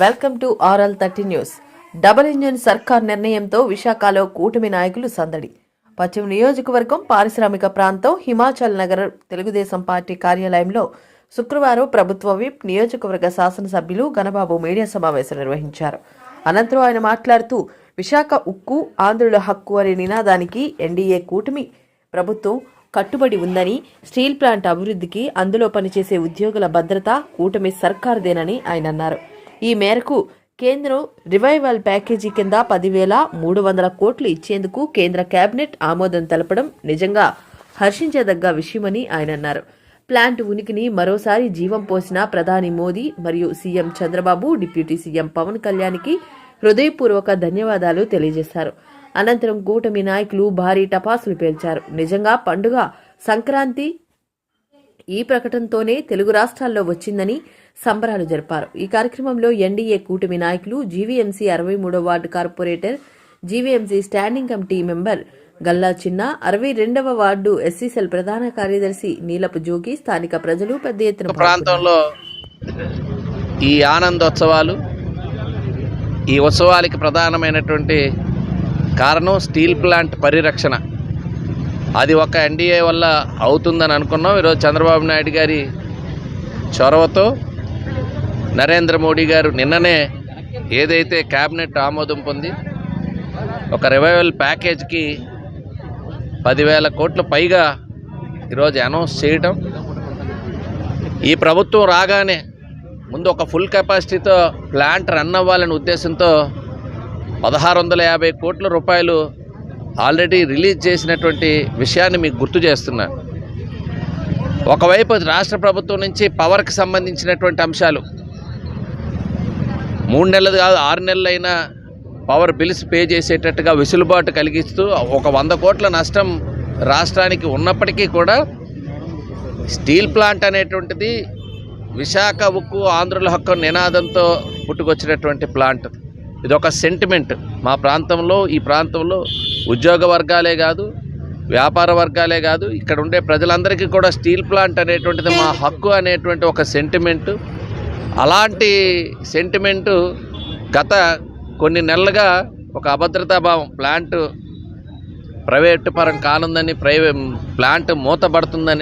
Welcome to RL30 news. Double engine సర్కార్ నిర్ణయంతో విశాఖలో కూటమి నాయకులు సందడి. పశ్చిమ నియోజకవర్గం పారిశ్రామిక ప్రాంతం హిమాచల్ నగర్ తెలుగుదేశం పార్టీ కార్యాలయంలో శుక్రవారం ప్రభుత్వ విప్ నియోజకవర్గ శాసనసభ్యులు గణబాబు మీడియా సమావేశం నిర్వహించారు. అనంతరం ఆయన మాట్లాడుతూ విశాఖ ఉక్కు ఆంధ్రుల హక్కు అనే నినాదానికి ఎన్డీఏ కూటమి ప్రభుత్వం కట్టుబడి ఉందని, స్టీల్ ప్లాంట్ అభివృద్ధికి అందులో పనిచేసే ఉద్యోగుల భద్రత కూటమి సర్కారుదేనని ఆయన అన్నారు. ఈ మేరకు కేంద్రం రివైవల్ ప్యాకేజీ కింద 10,300 కోట్లు ఇచ్చేందుకు కేంద్ర కేబినెట్ ఆమోదం తెలపడం నిజంగా హర్షించదగ్గ విషయమని ఆయన అన్నారు. ప్లాంట్ ఉనికిని మరోసారి జీవం పోసిన ప్రధాని మోదీ మరియు CM Chandrababu, deputy CM Pawan కళ్యాణ్కి హృదయపూర్వక ధన్యవాదాలు తెలియజేశారు. అనంతరం కూటమి నాయకులు భారీ టపాసులు పేల్చారు. నిజంగా పండుగ సంక్రాంతి ఈ ప్రకటనతోనే తెలుగు రాష్ట్రాల్లో వచ్చిందని సంబరాలు జరిపారు. ఈ కార్యక్రమంలో ఎన్డీఏ కూటమి నాయకులు, జీవీఎంసీ 63వ ward corporator, GVMC standing committee member Galla Chinna, 62వ వార్డు ఎస్సీసెల్ ప్రధాన కార్యదర్శి నీలపు జోగి, స్థానిక ప్రజలు పెద్ద ఎత్తున ప్రాంతంలో ఈ ఆనందోత్సవాలు, ఈ ఉత్సవాలకి ప్రధానమైనటువంటి కారణం స్టీల్ ప్లాంట్ పరిరక్షణ. అది ఒక ఎన్డీఏ వల్ల అవుతుందని అనుకున్నాం. ఈరోజు చంద్రబాబు నాయుడు గారి చొరవతో నరేంద్ర మోడీ గారు నిన్ననే ఏదైతే కేబినెట్ ఆమోదం పొంది ఒక రివైవల్ ప్యాకేజ్కి 10,000 కోట్ల పైగా ఈరోజు అనౌన్స్ చేయటం, ఈ ప్రభుత్వం రాగానే ముందు ఒక ఫుల్ కెపాసిటీతో ప్లాంట్ రన్ అవ్వాలనే ఉద్దేశంతో 1,650 కోట్ల రూపాయలు ఆల్రెడీ రిలీజ్ చేసినటువంటి విషయాన్ని మీకు గుర్తు చేస్తున్నాను. ఒకవైపు రాష్ట్ర ప్రభుత్వం నుంచి పవర్కి సంబంధించినటువంటి అంశాలు 3 నెలలు కాదు 6 నెలలైనా పవర్ బిల్స్ పే చేసేటట్టుగా వెసులుబాటు కలిగిస్తూ ఒక 100 కోట్ల నష్టం రాష్ట్రానికి ఉన్నప్పటికీ కూడా స్టీల్ ప్లాంట్ అనేటువంటిది విశాఖ ఉక్కు ఆంధ్రుల హక్కు నినాదంతో పుట్టుకొచ్చినటువంటి ప్లాంట్. ఇది ఒక సెంటిమెంట్. మా ప్రాంతంలో, ఈ ప్రాంతంలో ఉద్యోగ వర్గాలే కాదు, వ్యాపార వర్గాలే కాదు, ఇక్కడ ఉండే ప్రజలందరికీ కూడా స్టీల్ ప్లాంట్ అనేటువంటిది మా హక్కు అనేటువంటి ఒక సెంటిమెంటు. అలాంటి సెంటిమెంటు గత కొన్ని నెలలుగా ఒక అభద్రతాభావం, ప్లాంట్ ప్రైవేటు పరం కానుందని, ప్లాంట్ మూతపడుతుందని